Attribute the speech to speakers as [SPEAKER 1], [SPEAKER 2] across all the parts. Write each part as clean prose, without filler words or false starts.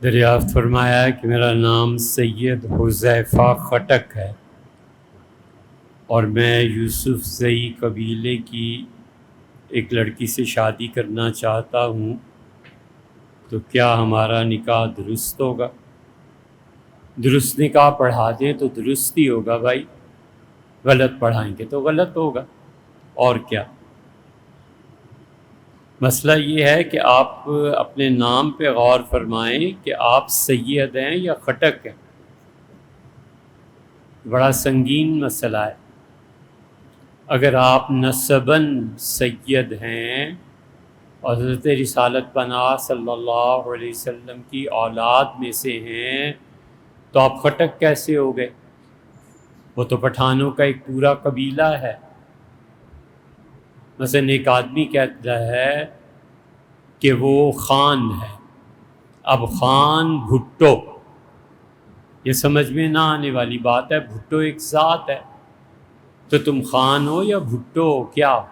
[SPEAKER 1] دریافت فرمایا کہ میرا نام سید حذیفہ خٹک ہے اور میں یوسف زئی قبیلے کی ایک لڑکی سے شادی کرنا چاہتا ہوں، تو کیا ہمارا نکاح درست ہوگا؟ درست نکاح پڑھا دیں تو درست ہی ہوگا بھائی، غلط پڑھائیں گے تو غلط ہوگا، اور کیا؟ مسئلہ یہ ہے کہ آپ اپنے نام پہ غور فرمائیں کہ آپ سید ہیں یا خٹک ہیں۔ بڑا سنگین مسئلہ ہے۔ اگر آپ نسباً سید ہیں اور حضرت رسالت پناہ صلی اللہ علیہ وسلم کی اولاد میں سے ہیں تو آپ خٹک کیسے ہو گئے؟ وہ تو پٹھانوں کا ایک پورا قبیلہ ہے۔ مثلا ایک آدمی کہتا ہے کہ وہ خان ہے، اب خان بھٹو، یہ سمجھ میں نہ آنے والی بات ہے۔ بھٹو ایک ذات ہے، تو تم خان ہو یا بھٹو ہو؟ کیا ہو؟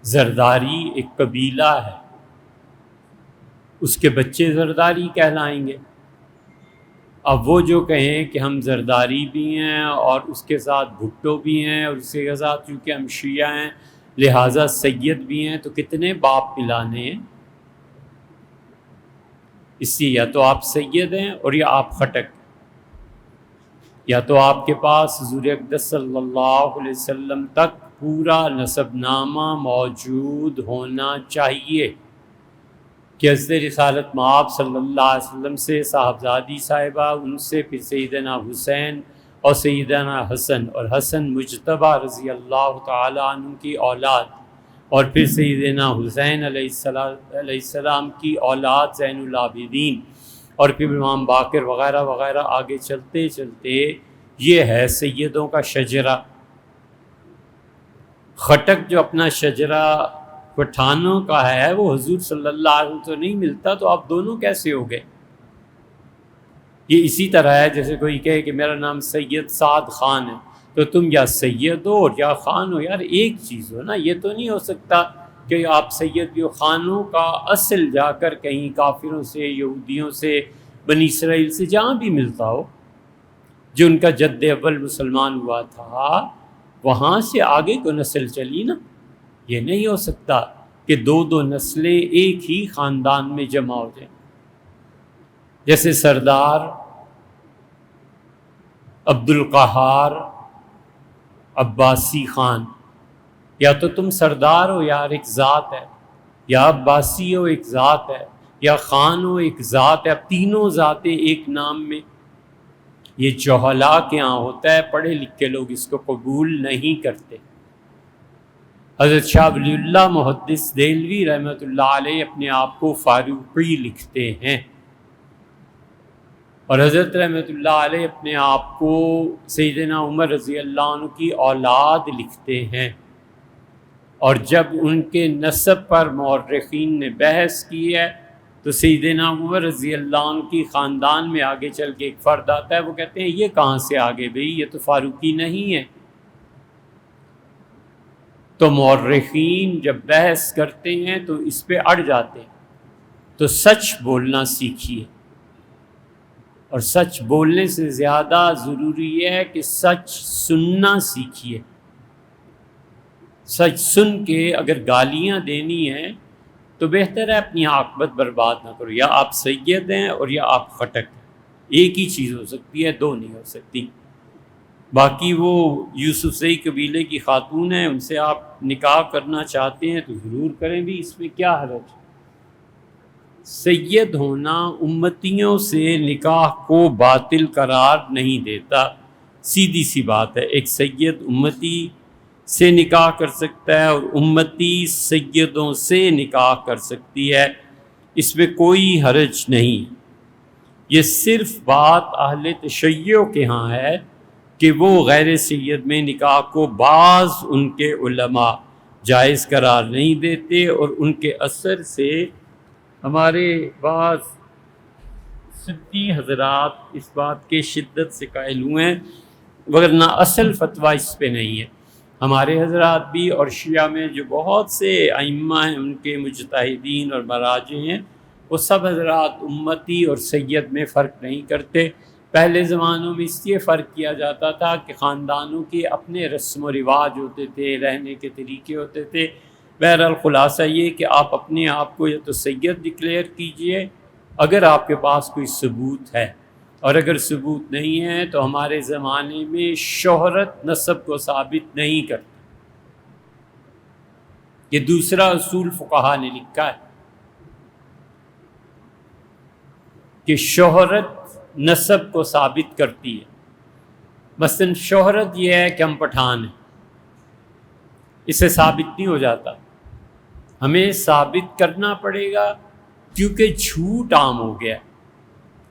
[SPEAKER 1] زرداری ایک قبیلہ ہے، اس کے بچے زرداری کہلائیں گے۔ اب وہ جو کہیں کہ ہم زرداری بھی ہیں اور اس کے ساتھ بھٹو بھی ہیں اور اس کے ساتھ چونکہ ہم شیعہ ہیں لہٰذا سید بھی ہیں، تو کتنے باپ پلانے ہیں؟ اس لیے یا تو آپ سید ہیں اور یا آپ خٹک، یا تو آپ کے پاس حضور اقدس صلی اللہ علیہ وسلم تک پورا نسب نامہ موجود ہونا چاہیے کہ حضرت رسالت مآب صلی اللہ علیہ وسلم سے صاحبزادی صاحبہ، ان سے پھر سیدنا حسین اور سیدنا حسن، اور حسن مجتبیٰ رضی اللہ تعالیٰ عنہ کی اولاد، اور پھر سیدنا حسین علیہ السلام کی اولاد زین العابدین، اور پھر امام باقر وغیرہ وغیرہ، آگے چلتے چلتے یہ ہے سیدوں کا شجرہ۔ خٹک جو اپنا شجرہ پٹھانوں کا ہے وہ حضور صلی اللہ علیہ وسلم تو نہیں ملتا، تو آپ دونوں کیسے ہو گئے؟ یہ اسی طرح ہے جیسے کوئی کہے کہ میرا نام سید سعد خان ہے، تو تم یا سید ہو اور یا خان ہو، یار ایک چیز ہو نا۔ یہ تو نہیں ہو سکتا کہ آپ سید بھی ہو۔ خانوں کا اصل جا کر کہیں کافروں سے، یہودیوں سے، بنی اسرائیل سے جہاں بھی ملتا ہو، جو ان کا جد اول مسلمان ہوا تھا، وہاں سے آگے کو نسل چلی نا۔ یہ نہیں ہو سکتا کہ دو دو نسلیں ایک ہی خاندان میں جمع ہو جائیں۔ جیسے سردار عبدالقہار عباسی خان، یا تو تم سردار ہو یار ایک ذات ہے، یا عباسی ہو ایک ذات ہے، یا خان ہو ایک ذات ہے۔ اب تینوں ذاتیں ایک نام میں، یہ جہلا کے ہاں ہوتا ہے، پڑھے لکھے لوگ اس کو قبول نہیں کرتے۔ حضرت شاہ ولی اللہ محدث دہلوی رحمۃ اللہ علیہ اپنے آپ کو فاروقی لکھتے ہیں، اور حضرت رحمۃ اللہ علیہ اپنے آپ کو سیدنا عمر رضی اللہ عنہ کی اولاد لکھتے ہیں۔ اور جب ان کے نسب پر مورخین نے بحث کی ہے تو سیدنا عمر رضی اللہ عنہ کی خاندان میں آگے چل کے ایک فرد آتا ہے، وہ کہتے ہیں یہ کہاں سے آگے بھئی، یہ تو فاروقی نہیں ہے۔ تو مورخین جب بحث کرتے ہیں تو اس پہ اڑ جاتے ہیں۔ تو سچ بولنا سیکھیے، اور سچ بولنے سے زیادہ ضروری ہے کہ سچ سننا سیکھیے۔ سچ سن کے اگر گالیاں دینی ہیں تو بہتر ہے اپنی عاقبت برباد نہ کرو۔ یا آپ سید ہیں اور یا آپ خٹک ہیں، ایک ہی چیز ہو سکتی ہے، دو نہیں ہو سکتی۔ باقی وہ یوسف زئی قبیلے کی خاتون ہیں، ان سے آپ نکاح کرنا چاہتے ہیں تو ضرور کریں بھی، اس میں کیا حرج؟ سید ہونا امتیوں سے نکاح کو باطل قرار نہیں دیتا، سیدھی سی بات ہے۔ ایک سید امتی سے نکاح کر سکتا ہے اور امتی سیدوں سے نکاح کر سکتی ہے، اس میں کوئی حرج نہیں۔ یہ صرف بات اہل تشیع کے ہاں ہے کہ وہ غیر سید میں نکاح کو بعض ان کے علماء جائز قرار نہیں دیتے، اور ان کے اثر سے ہمارے بعض سنی حضرات اس بات کے شدت سے قائل ہوئے ہیں، ورنہ اصل فتویٰ اس پہ نہیں ہے۔ ہمارے حضرات بھی اور شیعہ میں جو بہت سے ائمہ ہیں، ان کے مجتہدین اور مراجع ہیں، وہ سب حضرات امتی اور سید میں فرق نہیں کرتے۔ پہلے زمانوں میں اس لیے فرق کیا جاتا تھا کہ خاندانوں کے اپنے رسم و رواج ہوتے تھے، رہنے کے طریقے ہوتے تھے۔ بہرحال خلاصہ یہ کہ آپ اپنے آپ کو یا تو سید ڈکلیئر کیجئے اگر آپ کے پاس کوئی ثبوت ہے، اور اگر ثبوت نہیں ہے تو ہمارے زمانے میں شہرت نسب کو ثابت نہیں کرتی۔ یہ دوسرا اصول فقہا نے لکھا ہے کہ شہرت نسب کو ثابت کرتی ہے۔ مثلا شہرت یہ ہے کہ ہم پٹھان ہیں، اسے ثابت نہیں ہو جاتا، ہمیں ثابت کرنا پڑے گا کیونکہ جھوٹ عام ہو گیا۔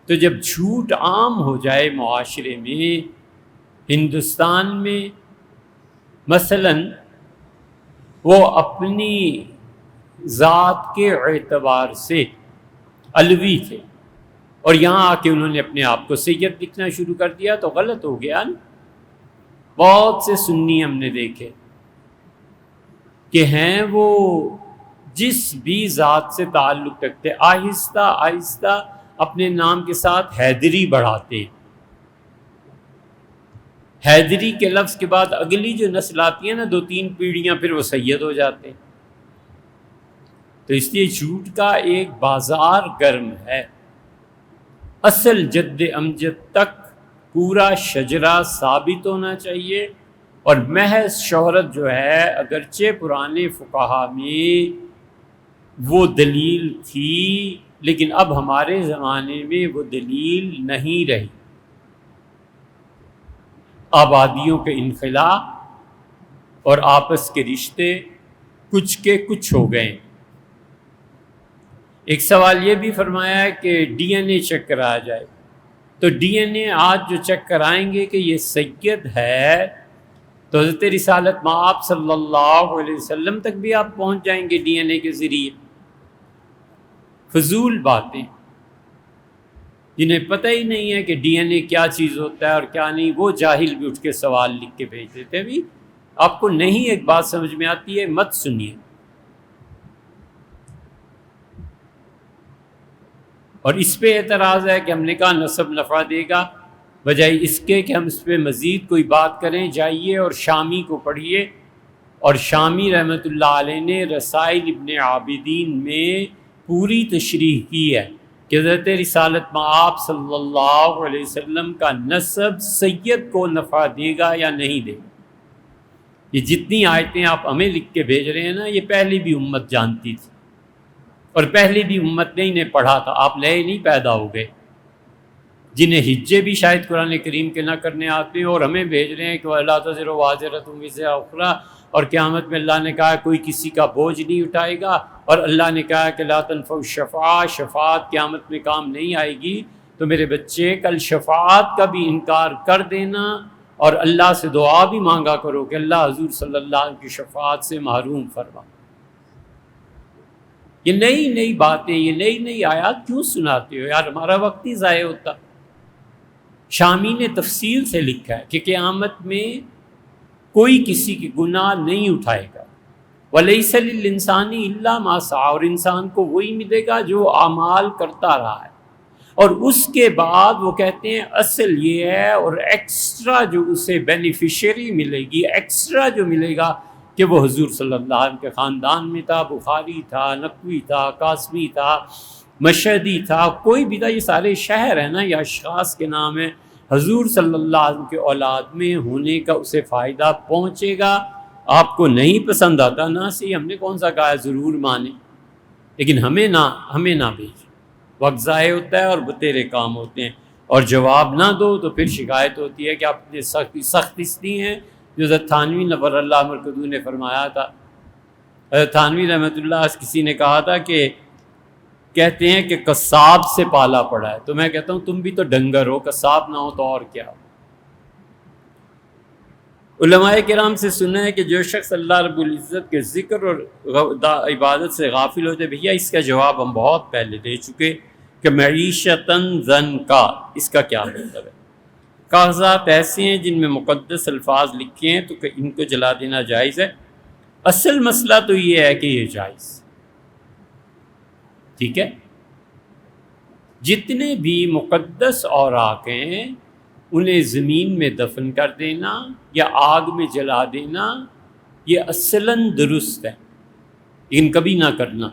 [SPEAKER 1] تو جب جھوٹ عام ہو جائے معاشرے میں، ہندوستان میں مثلا وہ اپنی ذات کے اعتبار سے علوی تھے اور یہاں آ کے انہوں نے اپنے آپ کو سید لکھنا شروع کر دیا تو غلط ہو گیا نا۔ بہت سے سنی ہم نے دیکھے کہ ہیں وہ جس بھی ذات سے تعلق رکھتے آہستہ آہستہ اپنے نام کے ساتھ حیدری بڑھاتے، حیدری کے لفظ کے بعد اگلی جو نسل آتی ہے نا 2-3 پیڑھیاں پھر وہ سید ہو جاتے۔ تو اس لیے جھوٹ کا ایک بازار گرم ہے۔ اصل جد امجد تک پورا شجرہ ثابت ہونا چاہیے، اور محض شہرت جو ہے اگرچہ پرانے فقہا میں وہ دلیل تھی لیکن اب ہمارے زمانے میں وہ دلیل نہیں رہی۔ آبادیوں کے انخلا اور آپس کے رشتے کچھ کے کچھ ہو گئے۔ ایک سوال یہ بھی فرمایا ہے کہ ڈی این اے چیک کرایا جائے، تو ڈی این اے آج جو چیک کرائیں گے کہ یہ سید ہے تو حضرت رسالت مآب صلی اللہ علیہ وسلم تک بھی آپ پہنچ جائیں گے ڈی این اے کے ذریعے۔ فضول باتیں، جنہیں پتہ ہی نہیں ہے کہ ڈی این اے کیا چیز ہوتا ہے اور کیا نہیں، وہ جاہل بھی اٹھ کے سوال لکھ کے بھیج دیتے ہیں۔ بھی آپ کو نہیں ایک بات سمجھ میں آتی ہے مت سنیے۔ اور اس پہ اعتراض ہے کہ ہم نے کہا نسب نفع دے گا، بجائے اس کے کہ ہم اس پہ مزید کوئی بات کریں۔ جائیے اور شامی کو پڑھیے، اور شامی رحمۃ اللہ علیہ نے رسائل ابن عابدین میں پوری تشریح کی ہے کہ حضرت رسالت مآب صلی اللہ علیہ وسلم کا نسب سید کو نفع دے گا یا نہیں دے گا۔ یہ جتنی آیتیں آپ ہمیں لکھ کے بھیج رہے ہیں نا، یہ پہلی بھی امت جانتی تھی، اور پہلی بھی امت نے انہیں پڑھا تھا، آپ نئے نہیں پیدا ہو گئے۔ جنہیں حجے بھی شاید قرآن کریم کے نہ کرنے آتے ہیں اور ہمیں بھیج رہے ہیں کہ اللہ تزر وازرۃ وزر اخری، اور قیامت میں اللہ نے کہا کوئی کسی کا بوجھ نہیں اٹھائے گا، اور اللہ نے کہا کہ لا تنفع الشفاعہ، شفاعت قیامت میں کام نہیں آئے گی۔ تو میرے بچے کل شفاعت کا بھی انکار کر دینا اور اللہ سے دعا بھی مانگا کرو کہ اللہ حضور صلی اللہ علیہ وسلم کی شفاعت سے محروم فرما۔ یہ نئی نئی باتیں، یہ نئی نئی آیات کیوں سناتے ہو یار؟ ہمارا وقت ہی ضائع ہوتا۔ شامی نے تفصیل سے لکھا ہے کہ قیامت میں کوئی کسی کی گناہ نہیں اٹھائے گا، وَلَيْسَ لِلْإِنسَانِ إِلَّا مَا سَعَى، اور انسان کو وہی ملے گا جو اعمال کرتا رہا ہے۔ اور اس کے بعد وہ کہتے ہیں اصل یہ ہے، اور ایکسٹرا جو اسے بینیفیشری ملے گی، ایکسٹرا جو ملے گا کہ وہ حضور صلی اللہ علیہ وسلم کے خاندان میں تھا، بخاری تھا، نقوی تھا، قاسمی تھا، مشہدی تھا، کوئی بھی تھا، یہ سارے شہر ہیں نا، یہ اشخاص کے نام ہیں۔ حضور صلی اللہ علیہ وسلم کے اولاد میں ہونے کا اسے فائدہ پہنچے گا۔ آپ کو نہیں پسند آتا نا، سی ہم نے کون سا کہا ہے ضرور مانے، لیکن ہمیں نہ بھیج، وقت ضائع ہوتا ہے اور بتیرے کام ہوتے ہیں، اور جواب نہ دو تو پھر شکایت ہوتی ہے کہ آپ اتنے سخت اس لیے ہیں۔ جو حضرت تھانوی نور اللہ مرکزو نے فرمایا تھا، حضرت تھانوی رحمۃ اللہ، کسی نے کہا تھا کہ کہتے ہیں کہ قصاب سے پالا پڑا ہے، تو میں کہتا ہوں تم بھی تو ڈنگر ہو، قصاب نہ ہو تو اور کیا ہو۔ علماء کرام سے سنا ہے کہ جو شخص اللہ رب العزت کے ذکر اور عبادت سے غافل ہوتے، بھیا اس کا جواب ہم بہت پہلے دے چکے کہ معیشتاً ضنکا، اس کا کیا مطلب ہے؟ کاغذات ایسے ہیں جن میں مقدس الفاظ لکھے ہیں تو کہ ان کو جلا دینا جائز ہے۔ اصل مسئلہ تو یہ ہے کہ یہ جائز، ٹھیک ہے، جتنے بھی مقدس اوراق ہیں انہیں زمین میں دفن کر دینا یا آگ میں جلا دینا یہ اصلاً درست ہے، لیکن کبھی نہ کرنا۔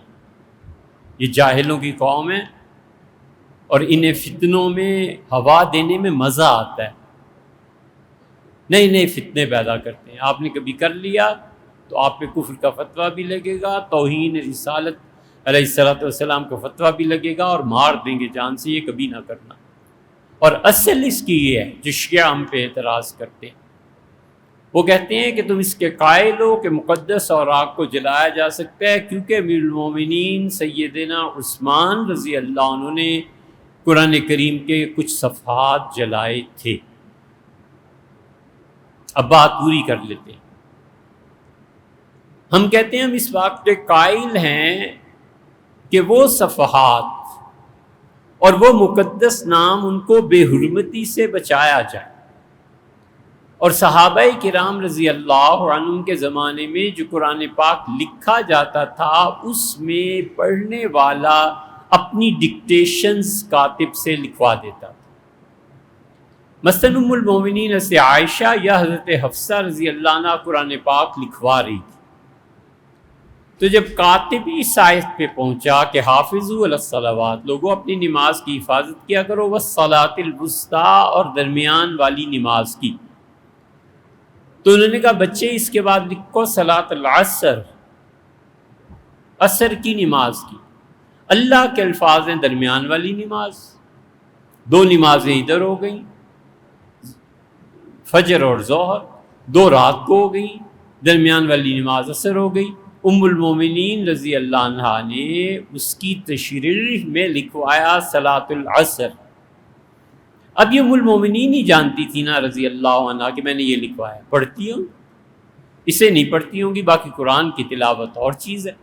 [SPEAKER 1] یہ جاہلوں کی قوم ہے اور انہیں فتنوں میں ہوا دینے میں مزہ آتا ہے، نئے نئے فتنے پیدا کرتے ہیں۔ آپ نے کبھی کر لیا تو آپ پہ کفر کا فتویٰ بھی لگے گا، توہین رسالت علیہ الصلوۃ والسلام کا فتویٰ بھی لگے گا اور مار دیں گے جان سے۔ یہ کبھی نہ کرنا۔ اور اصل اس کی یہ ہے جو شیعہ ہم پہ اعتراض کرتے ہیں، وہ کہتے ہیں کہ تم اس کے قائل ہو کہ مقدس اوراق کو جلایا جا سکتا ہے کیونکہ امیر المومنین سیدنا عثمان رضی اللہ عنہ نے قرآن کریم کے کچھ صفحات جلائے تھے۔ اب بات پوری کر لیتے ہیں۔ ہم کہتے ہیں ہم اس بات کے قائل ہیں کہ وہ صفحات اور وہ مقدس نام ان کو بے حرمتی سے بچایا جائے، اور صحابہ کرام رضی اللہ عنہم کے زمانے میں جو قرآن پاک لکھا جاتا تھا اس میں پڑھنے والا اپنی ڈکٹیشنز کاتب سے لکھوا دیتا تھا۔ مثلاً ام المومنین حضرت عائشہ یا حضرت حفصہ رضی اللہ عنہ قرآن پاک لکھوا رہی تھی، تو جب کاتب اس آیت پہ پہنچا کہ حافظوا علی الصلوات، لوگوں اپنی نماز کی حفاظت کیا کرو، والصلاۃ الوسطیٰ، اور درمیان والی نماز کی، تو انہوں نے کہا بچے اس کے بعد لکھو صلاۃ العصر، عصر کی نماز کی۔ اللہ کے الفاظ ہیں درمیان والی نماز، دو نمازیں ادھر ہو گئیں، فجر اور ظہر، دو رات کو ہو گئی، درمیان والی نماز عصر ہو گئی۔ ام المومنین رضی اللہ عنہا نے اس کی تشریح میں لکھوایا صلاۃ العصر۔ اب یہ ام المومنین ہی جانتی تھی نا رضی اللہ عنہ کہ میں نے یہ لکھوایا، پڑھتی ہوں، اسے نہیں پڑھتی ہوں گی، باقی قرآن کی تلاوت اور چیز ہے۔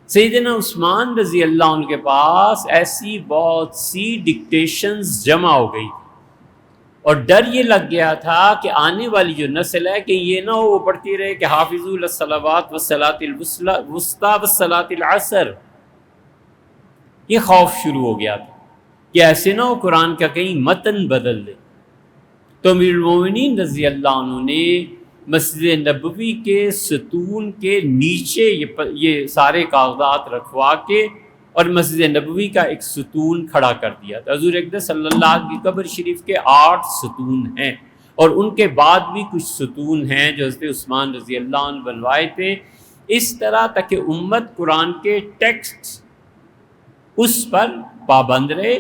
[SPEAKER 1] سیدنا عثمان رضی اللہ عنہ کے پاس ایسی بہت سی ڈکٹیشنز جمع ہو گئی اور ڈر یہ لگ گیا تھا کہ آنے والی جو نسل ہے کہ یہ نہ ہو وہ پڑھتی رہے کہ حافظوا علی الصلوات والصلاۃ الوسطیٰ والصلاۃ العصر۔ یہ خوف شروع ہو گیا تھا کہ ایسے نہ ہو قرآن کا کہیں متن بدل دے۔ تو امیر المومنین رضی اللہ عنہ نے مسجد نبوی کے ستون کے نیچے یہ سارے کاغذات رکھوا کے اور مسجد نبوی کا ایک ستون کھڑا کر دیا تھا۔ حضور اقدس صلی اللہ علیہ وسلم کی قبر شریف کے 8 ستون ہیں، اور ان کے بعد بھی کچھ ستون ہیں جو حضرت عثمان رضی اللہ عنہ بنوائے تھے، اس طرح تک کہ امت قرآن کے ٹیکسٹ اس پر پابند رہے،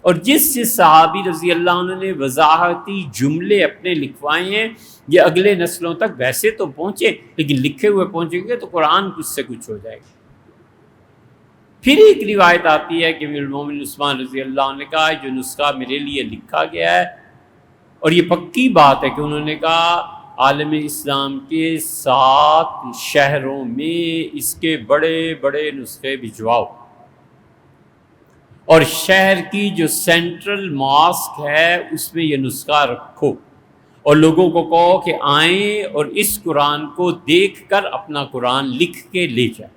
[SPEAKER 1] اور جس صحابی رضی اللہ عنہ نے وضاحتی جملے اپنے لکھوائے ہیں یہ اگلے نسلوں تک ویسے تو پہنچے، لیکن لکھے ہوئے پہنچیں گے تو قرآن کچھ سے کچھ ہو جائے گا۔ پھر ایک روایت آتی ہے کہ امیر المومنین عثمان رضی اللہ عنہ نے کہا جو نسخہ میرے لیے لکھا گیا ہے، اور یہ پکی بات ہے کہ انہوں نے کہا عالم اسلام کے 7 شہروں میں اس کے بڑے بڑے نسخے بھجواؤ، اور شہر کی جو سینٹرل ماسک ہے اس میں یہ نسخہ رکھو، اور لوگوں کو کہو کہ آئیں اور اس قرآن کو دیکھ کر اپنا قرآن لکھ کے لے جائیں،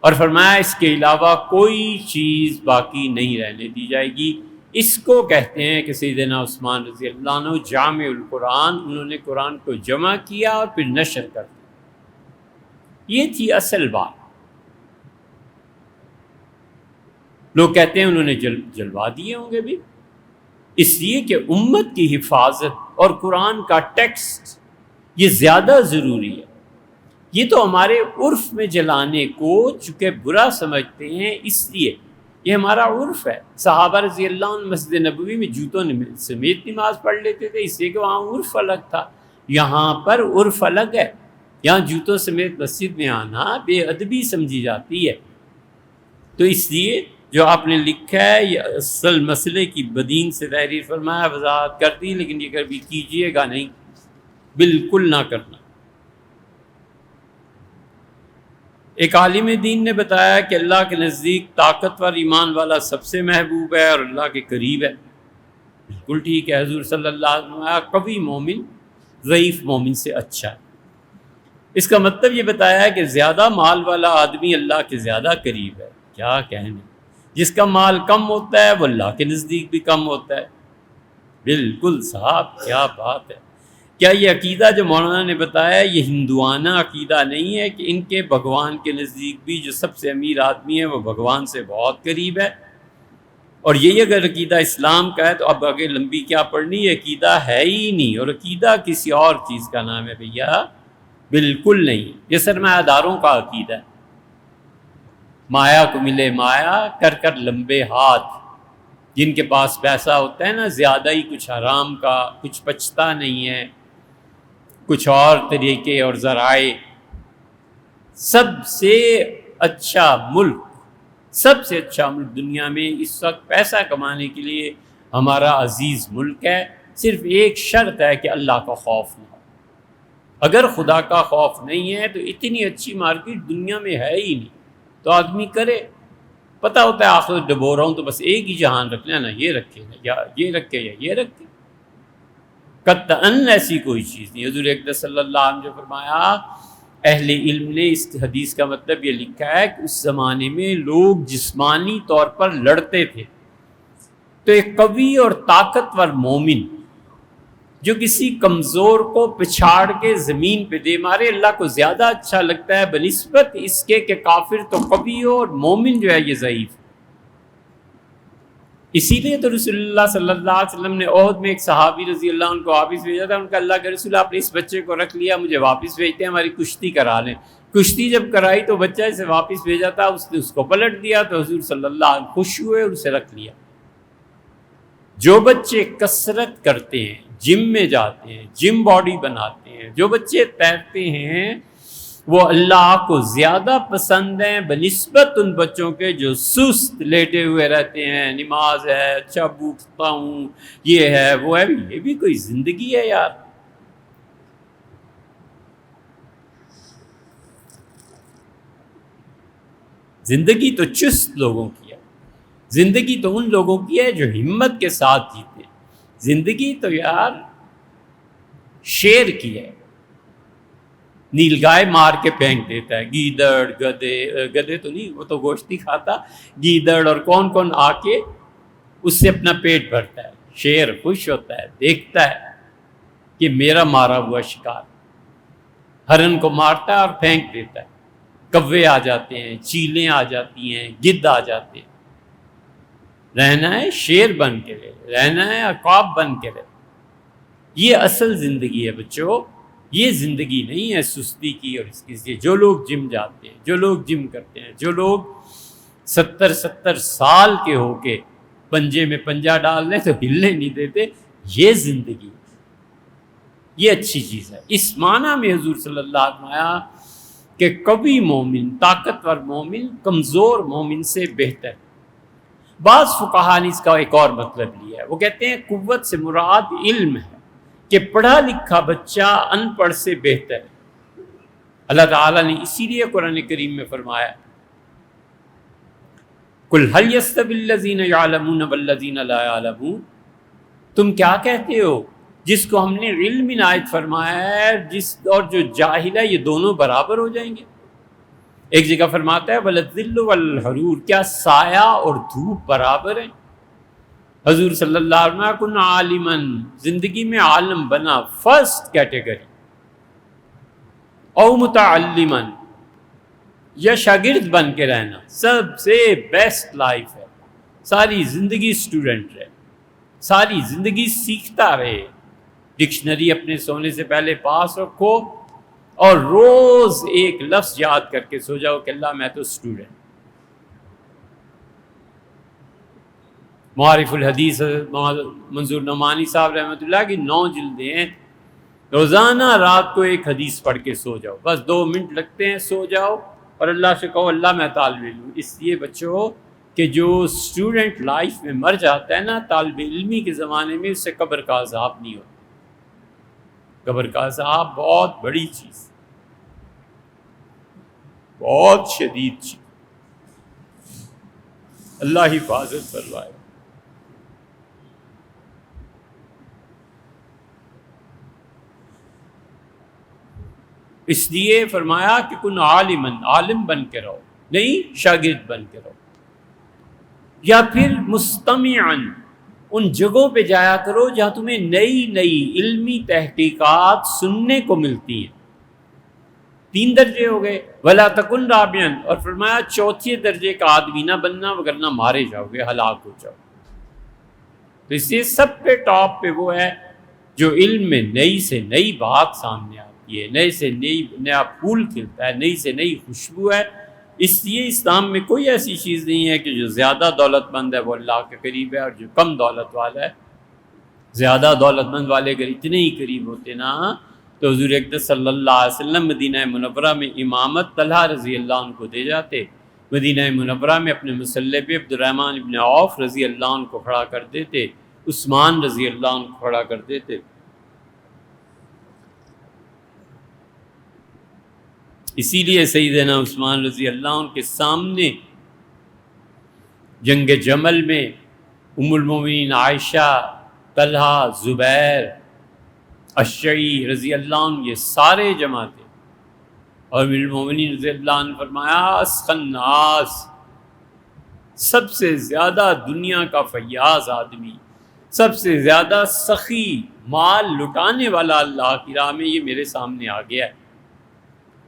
[SPEAKER 1] اور فرمایا اس کے علاوہ کوئی چیز باقی نہیں رہنے دی جائے گی۔ اس کو کہتے ہیں کہ سیدنا عثمان رضی اللہ عنہ جامع القرآن، انہوں نے قرآن کو جمع کیا اور پھر نشر کر دیا۔ یہ تھی اصل بات۔ لوگ کہتے ہیں انہوں نے جلوا دیے ہوں گے بھی، اس لیے کہ امت کی حفاظت اور قرآن کا ٹیکسٹ یہ زیادہ ضروری ہے۔ یہ تو ہمارے عرف میں جلانے کو چونکہ برا سمجھتے ہیں، اس لیے یہ ہمارا عرف ہے۔ صحابہ رضی اللہ عنہ مسجد نبوی میں جوتوں سمیت نماز پڑھ لیتے تھے، اس لیے کہ وہاں عرف الگ تھا۔ یہاں پر عرف الگ ہے، یہاں جوتوں سمیت مسجد میں آنا بے ادبی سمجھی جاتی ہے۔ تو اس لیے جو آپ نے لکھا ہے یہ اصل مسئلے کی بدین سے تحریر فرمایا، وضاحت کر دی، لیکن یہ کبھی کیجیے گا نہیں، بالکل نہ کرنا۔ ایک عالم دین نے بتایا کہ اللہ کے نزدیک طاقتور ایمان والا سب سے محبوب ہے اور اللہ کے قریب ہے۔ بالکل ٹھیک ہے، حضور صلی اللہ علیہ وسلم قوی مومن ضعیف مومن سے اچھا ہے۔ اس کا مطلب یہ بتایا ہے کہ زیادہ مال والا آدمی اللہ کے زیادہ قریب ہے۔ کیا کہنے، جس کا مال کم ہوتا ہے وہ اللہ کے نزدیک بھی کم ہوتا ہے۔ بالکل صاحب، کیا بات ہے! کیا یہ عقیدہ جو مولانا نے بتایا یہ ہندوانہ عقیدہ نہیں ہے کہ ان کے بھگوان کے نزدیک بھی جو سب سے امیر آدمی ہے وہ بھگوان سے بہت قریب ہے؟ اور یہی اگر عقیدہ اسلام کا ہے تو اب آگے لمبی کیا پڑھنی، یہ عقیدہ ہے ہی نہیں، اور عقیدہ کسی اور چیز کا نام ہے بھیا، بالکل نہیں۔ یہ سرمایہ داروں کا عقیدہ ہے، مایا کو ملے مایا، کر کر لمبے ہاتھ، جن کے پاس پیسہ ہوتا ہے نا زیادہ ہی کچھ حرام کا، کچھ بچتا نہیں ہے، کچھ اور طریقے اور ذرائع۔ سب سے اچھا ملک، سب سے اچھا ملک دنیا میں اس وقت پیسہ کمانے کے لیے ہمارا عزیز ملک ہے، صرف ایک شرط ہے کہ اللہ کا خوف نہ ہو۔ اگر خدا کا خوف نہیں ہے تو اتنی اچھی مارکیٹ دنیا میں ہے ہی نہیں، تو آدمی کرے، پتہ ہوتا ہے آخر ڈبو رہا ہوں تو بس ایک ہی جہان رکھ لینا، یہ رکھے یا یہ رکھے یا یہ رکھے، قطعاً ایسی کوئی چیز نہیں۔ حضور اقدس صلی اللہ علیہ وسلم جو فرمایا، اہل علم نے اس حدیث کا مطلب یہ لکھا ہے کہ اس زمانے میں لوگ جسمانی طور پر لڑتے تھے، تو ایک قوی اور طاقتور مومن جو کسی کمزور کو پچھاڑ کے زمین پہ دے مارے، اللہ کو زیادہ اچھا لگتا ہے بنسبت اس کے کہ کافر تو قوی ہو اور مومن جو ہے یہ ضعیف۔ اسی لیے تو رسول اللہ صلی اللہ علیہ وسلم نے عہد میں ایک صحابی رضی اللہ عنہ کو واپس بھیجا تھا، ان کا اللہ کے رسول آپ نے اس بچے کو رکھ لیا، مجھے واپس بھیجتے ہیں، ہماری کشتی کرا لیں۔ کشتی جب کرائی تو بچہ اسے واپس بھیجا تھا، اس نے اس کو پلٹ دیا، تو حضور صلی اللہ علیہ وسلم خوش ہوئے اور اسے رکھ لیا۔ جو بچے کثرت کرتے ہیں، جم میں جاتے ہیں، جم باڈی بناتے ہیں، جو بچے تیرتے ہیں، وہ اللہ کو زیادہ پسند ہیں بنسبت ان بچوں کے جو سست لیٹے ہوئے رہتے ہیں، نماز ہے، اچھا اٹھتا ہوں، یہ ہے وہ ہے۔ یہ بھی کوئی زندگی ہے یار؟ زندگی تو چست لوگوں کی ہے، زندگی تو ان لوگوں کی ہے جو ہمت کے ساتھ جیتے ہیں۔ زندگی تو یار شیر کی ہے، نیل گائے مار کے پھینک دیتا ہے، گیدڑ، گدھے تو نہیں، وہ تو گوشت نہیں کھاتا، گیدڑ اور کون کون آ کے اس سے اپنا پیٹ بھرتا ہے۔ شیر خوش ہوتا ہے، دیکھتا ہے کہ میرا مارا ہوا شکار، ہرن کو مارتا ہے اور پھینک دیتا ہے، کوے آ جاتے ہیں، چیلیں آ جاتی ہیں، گدھ آ جاتے ہیں۔ رہنا ہے شیر بن کے رہے، رہنا ہے عقاب بن کے رہے۔ یہ اصل زندگی ہے بچوں، یہ زندگی نہیں ہے سستی کی اور اس کی۔ جو لوگ جم جاتے ہیں، جو لوگ جم کرتے ہیں، جو لوگ 70 سال کے ہو کے پنجے میں پنجہ ڈال لیں تو ہلنے نہیں دیتے، یہ زندگی، یہ اچھی چیز ہے۔ اس معنی میں حضور صلی اللہ علیہ وسلم آیا کہ قوی مومن، طاقتور مومن کمزور مومن سے بہتر۔ بعض فقہا نے اس کا ایک اور مطلب لیا ہے، وہ کہتے ہیں قوت سے مراد علم ہے، کہ پڑھا لکھا بچہ ان پڑھ سے بہتر ہے۔ اللہ تعالیٰ نے اسی لیے قرآن کریم میں فرمایا، قُلْ هَلْ يَسْتَوِي الَّذِينَ يَعْلَمُونَ وَالَّذِينَ لَا يَعْلَمُونَ، تم کیا کہتے ہو؟ جس کو ہم نے علم عنایت فرمایا ہے اور جو جاہل ہے، یہ دونوں برابر ہو جائیں گے؟ ایک جگہ فرماتا ہے وَالظِّلُّ وَالْحَرُورُ، کیا سایہ اور دھوپ برابر ہیں؟ حضور صلی اللہ علیہ وسلم کن عالماً، زندگی میں عالم بنا، فرسٹ کیٹیگری، او متعلماً، یا شاگرد بن کے رہنا، سب سے بیسٹ لائف ہے۔ ساری زندگی اسٹوڈنٹ رہے، ساری زندگی سیکھتا رہے، ڈکشنری اپنے سونے سے پہلے پاس رکھو اور روز ایک لفظ یاد کر کے سو جاؤ کہ اللہ میں تو اسٹوڈنٹ۔ معارف الحدیث منظور نعمانی صاحب رحمۃ اللہ کی 9 جلدیں ہیں، روزانہ رات کو ایک حدیث پڑھ کے سو جاؤ، بس 2 منٹ لگتے ہیں، سو جاؤ اور اللہ سے کہو اللہ میں طالب علم ہوں۔ اس لیے بچوں کہ جو اسٹوڈنٹ لائف میں مر جاتا ہے نا طالب علمی کے زمانے میں، اس سے قبر کا عذاب نہیں ہوتا۔ قبر کا عذاب بہت بڑی چیز، بہت شدید چیز، اللہ حفاظت فرمائے۔ اس لیے فرمایا کہ کن عالماً، عالم بن کے رہو، نہیں شاگرد بن کے رہو۔ یا پھر مستمعاً، ان جگہوں پہ جایا کرو جہاں تمہیں نئی نئی علمی تحقیقات سننے کو ملتی ہیں۔ 3 درجے ہو گئے، ولا تکن رابعاً، اور فرمایا چوتھے درجے کا آدمی نہ بننا وگرنہ مارے جاؤ گے، ہلاک ہو جاؤ۔ تو اس لیے سب پہ ٹاپ پہ وہ ہے جو علم میں نئی سے نئی بات سامنے آتی ہے، نئے سے نیا پھول کھلتا ہے، نئی سے نئی خوشبو ہے۔ اس لیے اسلام میں کوئی ایسی چیز نہیں ہے کہ جو زیادہ دولت مند ہے وہ اللہ کے قریب ہے، اور جو کم دولت والا ہے، زیادہ دولت مند والے اگر اتنے ہی قریب ہوتے نا تو حضور اقدس صلی اللہ علیہ وسلم مدینہ منورہ میں امامت طلحہ رضی اللہ عنہ کو دے جاتے، مدینہ منورہ میں اپنے مسلح پہ عبد الرحمن ابن عوف رضی اللہ عنہ کو کھڑا کر دیتے، عثمان رضی اللہ عنہ کو کھڑا کر دیتے۔ اسی لیے سیدنا عثمان رضی اللہ عنہ کے سامنے جنگ جمل میں ام المومنین عائشہ، طلحہ، زبیر، اشعی رضی اللہ عنہ یہ سارے جمع تھے، اور ام المومنین رضی اللہ عنہ فرمایا اسخن الناس، سب سے زیادہ دنیا کا فیاض آدمی، سب سے زیادہ سخی، مال لٹانے والا اللہ کی راہ میں، یہ میرے سامنے آ گیا ہے۔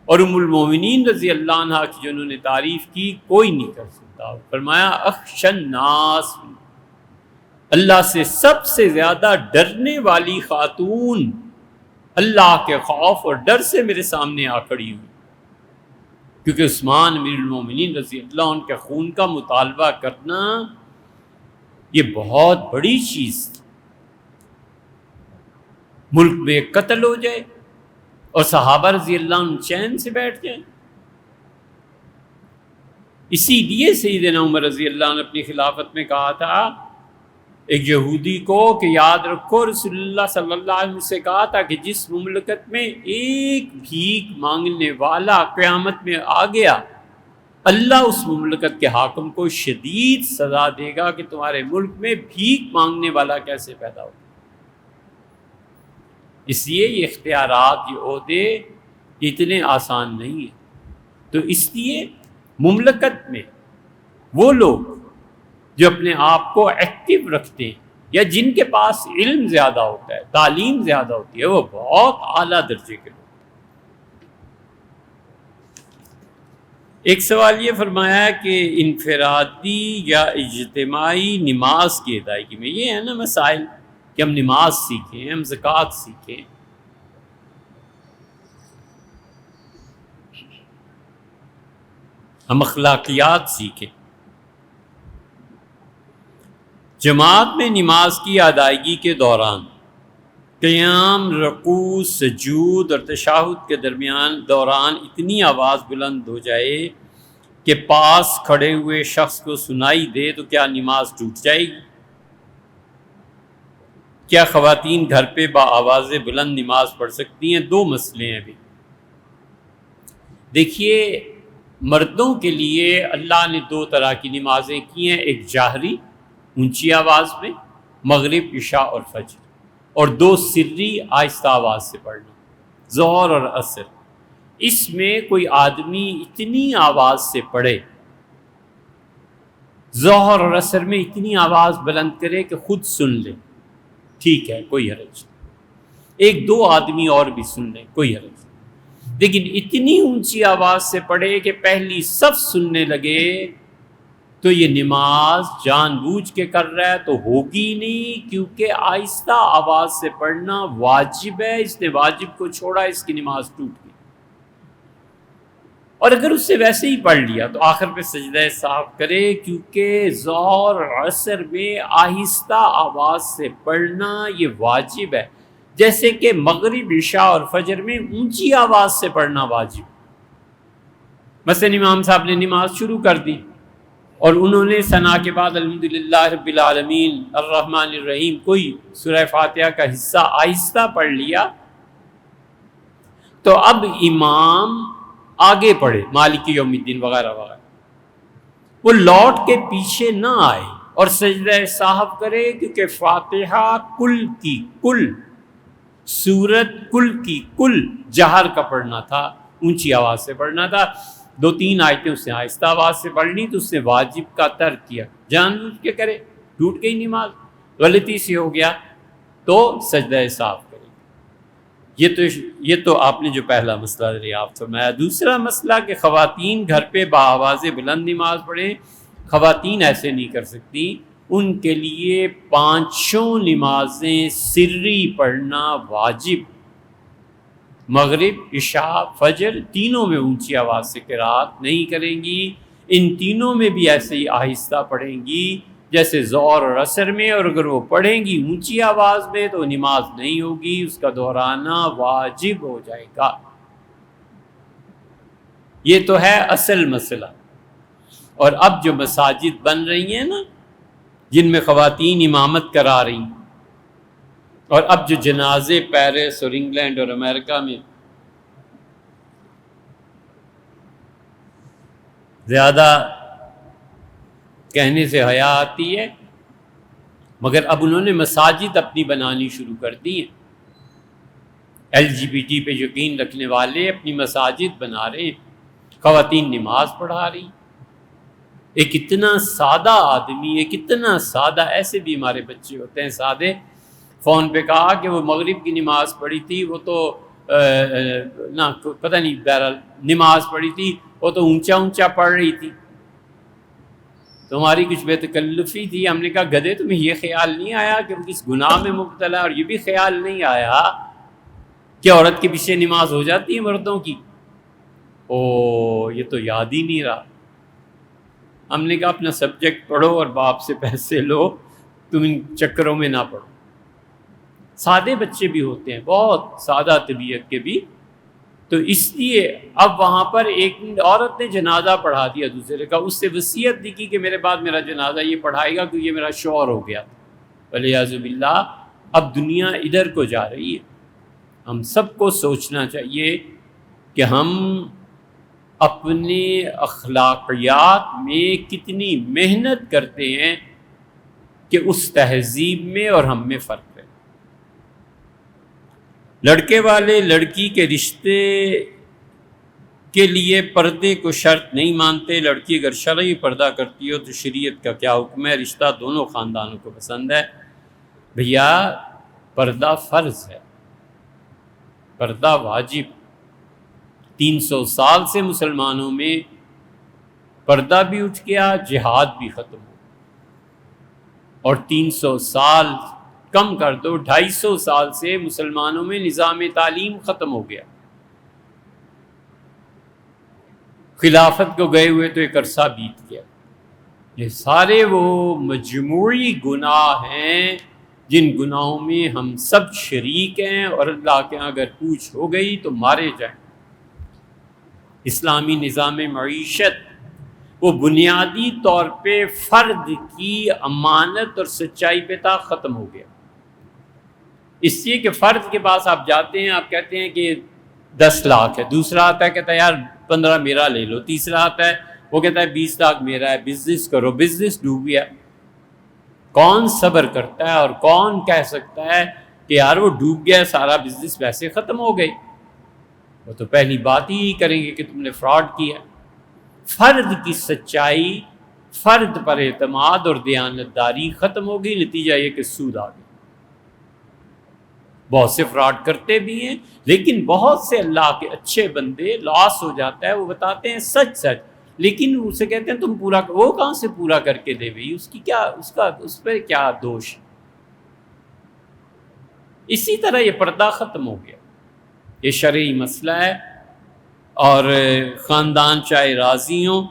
[SPEAKER 1] اور ام المومنین رضی اللہ عنہ کی جو انہوں نے تعریف کی کوئی نہیں کر سکتا، فرمایا اخشى الناس، اللہ سے سب سے زیادہ ڈرنے والی خاتون اللہ کے خوف اور ڈر سے میرے سامنے آ کھڑی ہوئی، کیونکہ عثمان امیر المومنین رضی اللہ عنہ کے خون کا مطالبہ کرنا یہ بہت بڑی چیز تھی۔ ملک میں قتل ہو جائے اور صحابہ رضی اللہ عنہ چین سے بیٹھ جائیں۔ اسی لیے سیدنا عمر رضی اللہ عنہ اپنی خلافت میں کہا تھا ایک یہودی کو کہ یاد رکھو رسول اللہ صلی اللہ علیہ وسلم سے کہا تھا کہ جس مملکت میں ایک بھیک مانگنے والا قیامت میں آ گیا، اللہ اس مملکت کے حاکم کو شدید سزا دے گا کہ تمہارے ملک میں بھیک مانگنے والا کیسے پیدا ہو۔ اس لیے یہ اختیارات، یہ عہدے اتنے آسان نہیں ہیں۔ تو اس لیے مملکت میں وہ لوگ جو اپنے آپ کو ایکٹیو رکھتے ہیں یا جن کے پاس علم زیادہ ہوتا ہے، تعلیم زیادہ ہوتی ہے، وہ بہت اعلیٰ درجے کے لوگ۔ ایک سوال یہ فرمایا کہ انفرادی یا اجتماعی نماز کی ادائیگی میں یہ ہے نا مسائل کہ ہم نماز سیکھیں، ہم زکوٰۃ سیکھیں، ہم اخلاقیات سیکھیں۔ جماعت میں نماز کی ادائیگی کے دوران قیام، رکوع، سجود اور تشہد کے دوران اتنی آواز بلند ہو جائے کہ پاس کھڑے ہوئے شخص کو سنائی دے تو کیا نماز ٹوٹ جائے گی؟ کیا خواتین گھر پہ بآواز بلند نماز پڑھ سکتی ہیں؟ 2 مسئلے ہیں ابھی۔ دیکھیے، مردوں کے لیے اللہ نے 2 طرح کی نمازیں کی ہیں، ایک جاہری اونچی آواز میں، مغرب، عشاء اور فجر، اور 2 سری آہستہ آواز سے پڑھنا، ظہر اور عصر۔ اس میں کوئی آدمی اتنی آواز سے پڑھے، ظہر اور عصر میں اتنی آواز بلند کرے کہ خود سن لے، ٹھیک ہے، کوئی حرج نہیں، 1-2 آدمی اور بھی سن لیں، کوئی حرج نہیں، لیکن اتنی اونچی آواز سے پڑھے کہ پہلی صف سننے لگے تو یہ نماز جان بوجھ کے کر رہا ہے تو ہوگی نہیں، کیونکہ آہستہ آواز سے پڑھنا واجب ہے، اس نے واجب کو چھوڑا، اس کی نماز ٹوٹ گئی۔ اور اگر اس سے ویسے ہی پڑھ لیا تو آخر پہ سجدہ سہو کرے، کیونکہ ظہر اور عصر میں آہستہ آواز سے پڑھنا یہ واجب ہے، جیسے کہ مغرب، عشاء اور فجر میں اونچی آواز سے پڑھنا واجب۔ مثلا امام صاحب نے نماز شروع کر دی اور انہوں نے ثنا کے بعد الحمدللہ رب العالمین الرحمن الرحیم کوئی سورہ فاتحہ کا حصہ آہستہ پڑھ لیا، تو اب امام آگے پڑھے مالک یوم الدین وغیرہ وغیرہ، وہ لوٹ کے پیچھے نہ آئے اور سجدہ سہو کرے، کیونکہ فاتحہ کل کی کل، سورت کل کی کل جہر کا پڑھنا تھا، اونچی آواز سے پڑھنا تھا۔ 2-3 آیتیں اس نے آہستہ آواز سے پڑھ لی تو اس نے واجب کا ترک کیا، جان بوجھ کے کرے، ٹوٹ گئی نماز، غلطی سے ہو گیا تو سجدہ صاف کرے۔ یہ تو آپ نے جو پہلا مسئلہ دریافت فرمایا۔ دوسرا مسئلہ کہ خواتین گھر پہ بآواز بلند نماز پڑھیں، خواتین ایسے نہیں کر سکتی، ان کے لیے 5 نمازیں سری پڑھنا واجب، مغرب، عشاء، فجر، تینوں میں اونچی آواز سے قرات نہیں کریں گی، ان تینوں میں بھی ایسے ہی آہستہ پڑھیں گی جیسے ظہر اور عصر میں، اور اگر وہ پڑھیں گی اونچی آواز میں تو نماز نہیں ہوگی، اس کا دہرانا واجب ہو جائے گا۔ یہ تو ہے اصل مسئلہ۔ اور اب جو مساجد بن رہی ہیں نا جن میں خواتین امامت کرا رہی ہیں، اور اب جو جنازے پیرس اور انگلینڈ اور امریکہ میں زیادہ کہنے سے حیا آتی ہے، مگر اب انہوں نے مساجد اپنی بنانی شروع کر دی ہیں۔ LGBT پہ یقین رکھنے والے اپنی مساجد بنا رہے ہیں، خواتین نماز پڑھا رہی۔ ایک اتنا سادہ آدمی، ایک اتنا سادہ، ایسے بھی ہمارے بچے ہوتے ہیں سادے، فون پہ کہا کہ وہ مغرب کی نماز پڑھی تھی، وہ تو نہ پتہ نہیں، بہرحال نماز پڑھی تھی، وہ تو اونچا اونچا پڑھ رہی تھی، تمہاری کچھ بے تکلفی تھی۔ ہم نے کہا گدھے تمہیں یہ خیال نہیں آیا کہ وہ کس گناہ میں مبتلا، اور یہ بھی خیال نہیں آیا کہ عورت کے پیچھے نماز ہو جاتی ہے مردوں کی؟ یہ تو یاد ہی نہیں رہا۔ ہم نے کہا اپنا سبجیکٹ پڑھو اور باپ سے پیسے لو، تم ان چکروں میں نہ پڑھو۔ سادے بچے بھی ہوتے ہیں، بہت سادہ طبیعت کے بھی، تو اس لیے اب وہاں پر ایک عورت نے جنازہ پڑھا دیا دوسرے کا، اس سے وصیت دی کی کہ میرے بعد میرا جنازہ یہ پڑھائے گا کیونکہ یہ میرا شوہر ہو گیا، والعیاذ باللہ۔ اب دنیا ادھر کو جا رہی ہے۔ ہم سب کو سوچنا چاہیے کہ ہم اپنے اخلاقیات میں کتنی محنت کرتے ہیں کہ اس تہذیب میں اور ہم میں فرق ہے۔ لڑکے والے لڑکی کے رشتے کے لیے پردے کو شرط نہیں مانتے، لڑکی اگر شرعی پردہ کرتی ہو تو شریعت کا کیا حکم ہے؟ رشتہ دونوں خاندانوں کو پسند ہے۔ بھیا پردہ فرض ہے، پردہ واجب۔ 300 سال سے مسلمانوں میں پردہ بھی اٹھ گیا، جہاد بھی ختم ہو، اور 300 سال کم کر دو، 250 سال سے مسلمانوں میں نظام تعلیم ختم ہو گیا۔ خلافت کو گئے ہوئے تو ایک عرصہ بیت گیا۔ یہ سارے وہ مجموعی گناہ ہیں جن گناہوں میں ہم سب شریک ہیں، اور اللہ کے ہاں اگر پوچھ ہو گئی تو مارے جائیں۔ اسلامی نظام معیشت وہ بنیادی طور پہ فرد کی امانت اور سچائی پہ تھا، ختم ہو گیا۔ اس لیے کہ فرد کے پاس آپ جاتے ہیں، آپ کہتے ہیں کہ 10 لاکھ ہے، دوسرا آتا ہے کہتا ہے یار 15 میرا لے لو، تیسرا آتا ہے وہ کہتا ہے 20 لاکھ میرا ہے، بزنس کرو، بزنس ڈوب گیا۔ کون صبر کرتا ہے اور کون کہہ سکتا ہے کہ یار وہ ڈوب گیا، سارا بزنس ویسے ختم ہو گئی؟ وہ تو پہلی بات ہی کریں گے کہ تم نے فراڈ کیا۔ فرد کی سچائی، فرد پر اعتماد اور دیانتداری ختم ہو گئی، نتیجہ یہ کہ سود آ گیا۔ بہت سے فراڈ کرتے بھی ہیں، لیکن بہت سے اللہ کے اچھے بندے لاس ہو جاتا ہے، وہ بتاتے ہیں سچ سچ، لیکن اسے کہتے ہیں تم پورا، وہ کہاں سے پورا کر کے دے بھئی، اس کی کیا، اس پہ کیا دوش ہے؟ اسی طرح یہ پردہ ختم ہو گیا، یہ شرعی مسئلہ ہے، اور خاندان چاہے راضی ہوں،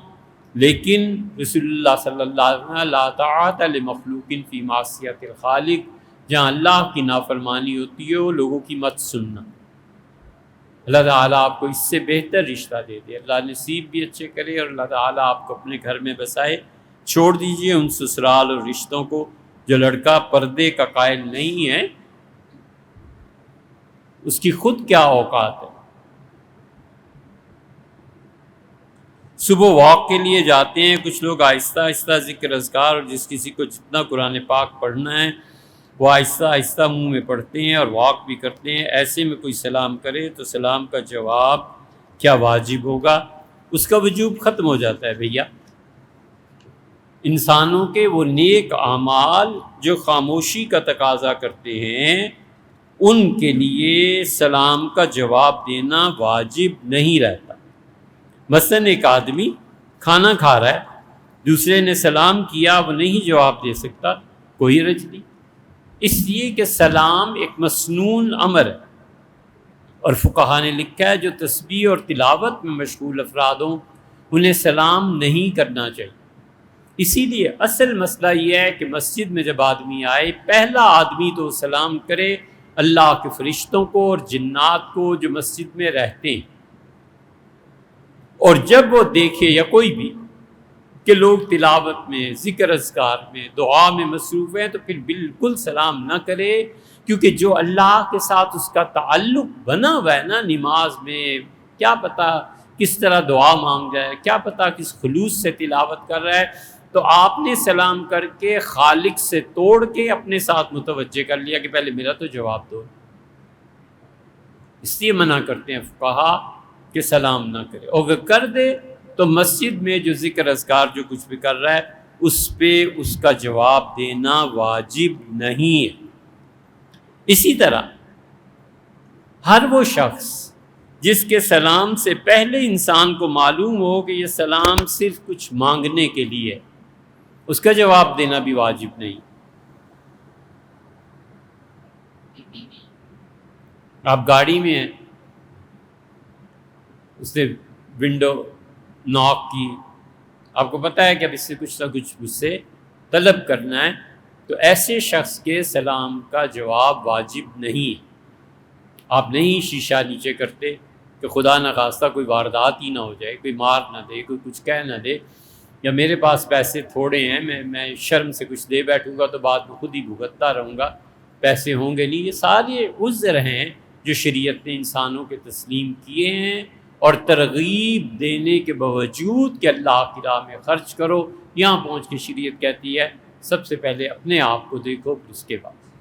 [SPEAKER 1] لیکن رسول اللہ صلی اللہ علیہ وسلم لا طاعت لمخلوق فی معصیت الخالق، جہاں اللہ کی نافرمانی ہوتی ہے وہ لوگوں کی مت سننا۔ اللہ تعالیٰ آپ کو اس سے بہتر رشتہ دے دے، اللہ نصیب بھی اچھے کرے، اور اللہ تعالیٰ آپ کو اپنے گھر میں بسائے۔ چھوڑ دیجئے ان سسرال اور رشتوں کو جو لڑکا پردے کا قائل نہیں ہے، اس کی خود کیا اوقات ہے۔ صبح واک کے لیے جاتے ہیں کچھ لوگ، آہستہ آہستہ ذکر اذکار، اور جس کسی کو جتنا قرآن پاک پڑھنا ہے وہ آہستہ آہستہ منہ میں پڑھتے ہیں اور واک بھی کرتے ہیں۔ ایسے میں کوئی سلام کرے تو سلام کا جواب کیا واجب ہوگا؟ اس کا وجوب ختم ہو جاتا ہے بھیا۔ انسانوں کے وہ نیک اعمال جو خاموشی کا تقاضا کرتے ہیں ان کے لیے سلام کا جواب دینا واجب نہیں رہتا۔ مثلاً ایک آدمی کھانا کھا رہا ہے، دوسرے نے سلام کیا، وہ نہیں جواب دے سکتا، کوئی حرج نہیں، اس لیے کہ سلام ایک مسنون امر ہے، اور فقہا نے لکھا ہے جو تسبیح اور تلاوت میں مشغول افراد ہوں انہیں سلام نہیں کرنا چاہیے۔ اسی لیے اصل مسئلہ یہ ہے کہ مسجد میں جب آدمی آئے پہلا آدمی تو سلام کرے اللہ کے فرشتوں کو اور جنات کو جو مسجد میں رہتے ہیں، اور جب وہ دیکھے یا کوئی بھی کہ لوگ تلاوت میں، ذکر اذکار میں، دعا میں مصروف ہیں تو پھر بالکل سلام نہ کرے، کیونکہ جو اللہ کے ساتھ اس کا تعلق بنا ہوا ہے نا نماز میں، کیا پتہ کس طرح دعا مانگ رہا ہے، کیا پتہ کس خلوص سے تلاوت کر رہا ہے، تو آپ نے سلام کر کے خالق سے توڑ کے اپنے ساتھ متوجہ کر لیا کہ پہلے میرا تو جواب دو۔ اس لیے منع کرتے ہیں فقہا کہ سلام نہ کرے، اور اگر کر دے تو مسجد میں جو ذکر اذکار جو کچھ بھی کر رہا ہے اس پہ اس کا جواب دینا واجب نہیں ہے۔ اسی طرح ہر وہ شخص جس کے سلام سے پہلے انسان کو معلوم ہو کہ یہ سلام صرف کچھ مانگنے کے لیے ہے، اس کا جواب دینا بھی واجب نہیں۔ آپ گاڑی میں ہیں، اس نے ونڈو ناک کی، آپ کو پتہ ہے کہ اب اس سے کچھ نہ کچھ مجھ سے طلب کرنا ہے، تو ایسے شخص کے سلام کا جواب واجب نہیں ہے۔ آپ نہیں شیشہ نیچے کرتے کہ خدا نخواستہ کوئی واردات ہی نہ ہو جائے، کوئی مار نہ دے، کوئی کچھ کہہ نہ دے، یا میرے پاس پیسے تھوڑے ہیں، میں شرم سے کچھ دے بیٹھوں گا تو بعد میں خود ہی بھگتتا رہوں گا، پیسے ہوں گے نہیں۔ یہ سارے عذر ہیں جو شریعت نے انسانوں کے تسلیم کیے ہیں، اور ترغیب دینے کے باوجود کہ اللہ کی راہ میں خرچ کرو، یہاں پہنچ کے شریعت کہتی ہے سب سے پہلے اپنے آپ کو دیکھو پھر اس کے بعد